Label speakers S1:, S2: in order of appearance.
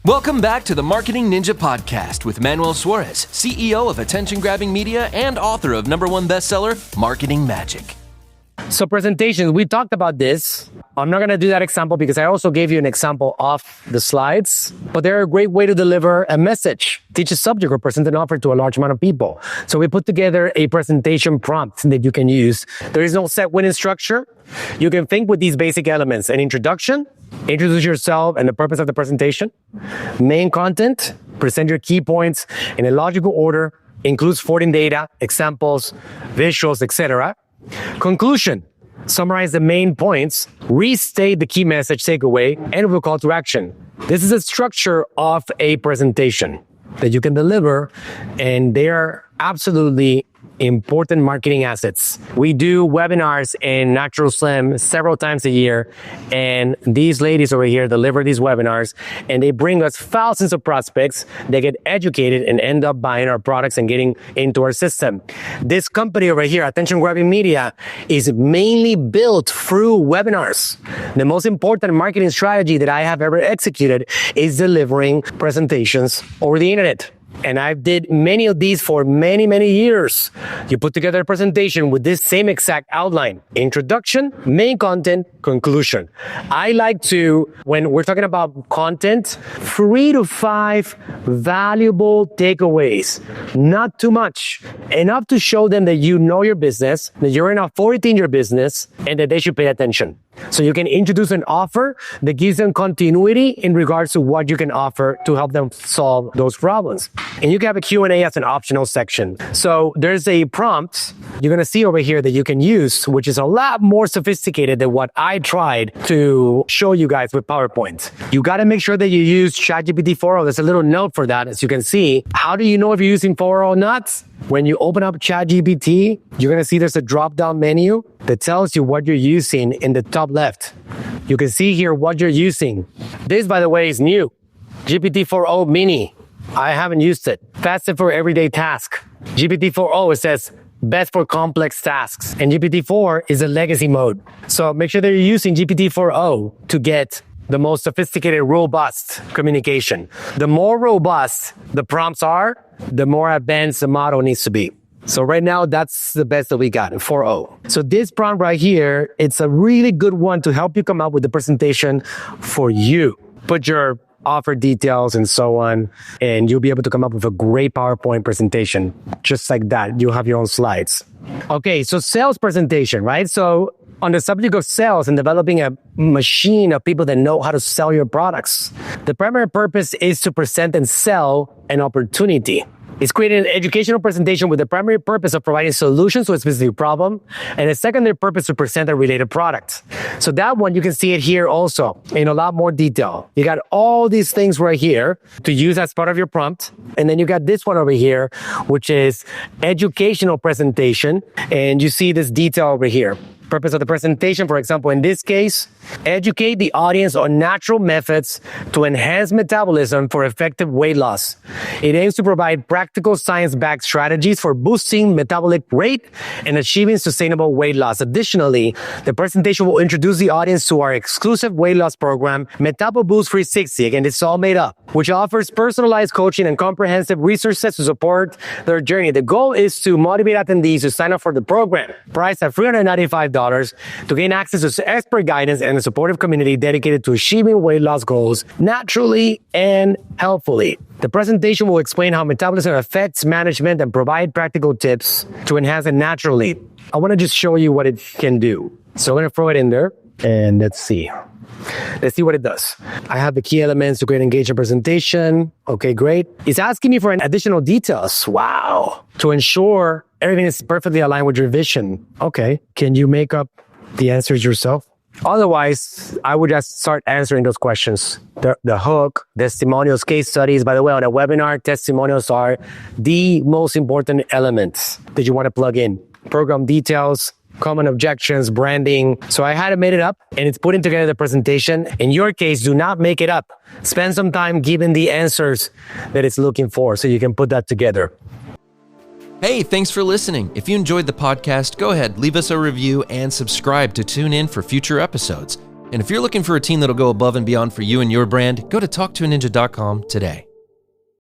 S1: Welcome back to the Marketing Ninja Podcast with Manuel Suarez, CEO of attention-grabbing media and author of #1 bestseller, Marketing Magic.
S2: So presentations, we talked about this. I'm not going to do that example because I also gave you an example off the slides, but they're a great way to deliver a message, teach a subject, or present an offer to a large amount of people. So we put together a presentation prompt that you can use. There is no set winning structure. You can think with these basic elements: an introduction, introduce yourself and the purpose of the presentation; main content, present your key points in a logical order, includes supporting data, examples, visuals, etc. Conclusion, summarize the main points, restate the key message takeaway, and with a call to action. This is a structure of a presentation that you can deliver, and they are absolutely important marketing assets. We do webinars in Natural Slim several times a year, and these ladies over here deliver these webinars, and they bring us thousands of prospects. They get educated and end up buying our products and getting into our system. This company over here, Attention Grabbing Media, is mainly built through webinars. The most important marketing strategy that I have ever executed is delivering presentations over the internet. And I did many of these for many, many years. You put together a presentation with this same exact outline: introduction, main content, conclusion. I like to, when we're talking about content, 3 to 5 valuable takeaways. Not too much. Enough to show them that you know your business, that you're in authority in your business, and that they should pay attention. So you can introduce an offer that gives them continuity in regards to what you can offer to help them solve those problems. And you can have a Q&A as an optional section. So there's a prompt you're going to see over here that you can use, which is a lot more sophisticated than what I tried to show you guys with PowerPoint. You got to make sure that you use ChatGPT 4.0. There's a little note for that, as you can see. How do you know if you're using 4.0 or not? When you open up ChatGPT, you're going to see there's a drop-down menu that tells you what you're using in the top left. You can see here what you're using. This, by the way, is new. GPT 4.0 Mini. I haven't used it. Faster for everyday task. GPT 4.0, it says best for complex tasks. And GPT-4 is a legacy mode. So make sure that you're using GPT 4.0 to get the most sophisticated, robust communication. The more robust the prompts are, the more advanced the model needs to be. So right now, that's the best that we got, 4.0. So this prompt right here, it's a really good one to help you come up with the presentation for you. Put your offer details and so on, and you'll be able to come up with a great PowerPoint presentation. Just like that, you'll have your own slides. Okay, so sales presentation, right? So on the subject of sales and developing a machine of people that know how to sell your products, the primary purpose is to present and sell an opportunity. It's creating an educational presentation with the primary purpose of providing solutions to a specific problem, and a secondary purpose to present a related product. So that one, you can see it here also in a lot more detail. You got all these things right here to use as part of your prompt. And then you got this one over here, which is educational presentation. And you see this detail over here. Purpose of the presentation, for example, in this case, educate the audience on natural methods to enhance metabolism for effective weight loss. It aims to provide practical science-backed strategies for boosting metabolic rate and achieving sustainable weight loss. Additionally, the presentation will introduce the audience to our exclusive weight loss program, Metabo Boost 360. Again, it's all made up, which offers personalized coaching and comprehensive resources to support their journey. The goal is to motivate attendees to sign up for the program, priced at $395, to gain access to expert guidance and a supportive community dedicated to achieving weight loss goals naturally and healthfully. The presentation will explain how metabolism affects management and provide practical tips to enhance it naturally. I want to just show you what it can do. So I'm going to throw it in there and let's see. Let's see what it does. I have the key elements to create engagement presentation. Okay, great. It's asking me for additional details. Wow. To ensure everything is perfectly aligned with your vision. Okay. Can you make up the answers yourself? Otherwise, I would just start answering those questions. The hook, testimonials, case studies. By the way, on a webinar, testimonials are the most important elements that you want to plug in. Program details, common objections, branding. So I had it made it up, and it's putting together the presentation. In your case, do not make it up. Spend some time giving the answers that it's looking for so you can put that together.
S1: Hey, thanks for listening. If you enjoyed the podcast, go ahead, leave us a review and subscribe to tune in for future episodes. And if you're looking for a team that'll go above and beyond for you and your brand, go to talktoaninja.com today.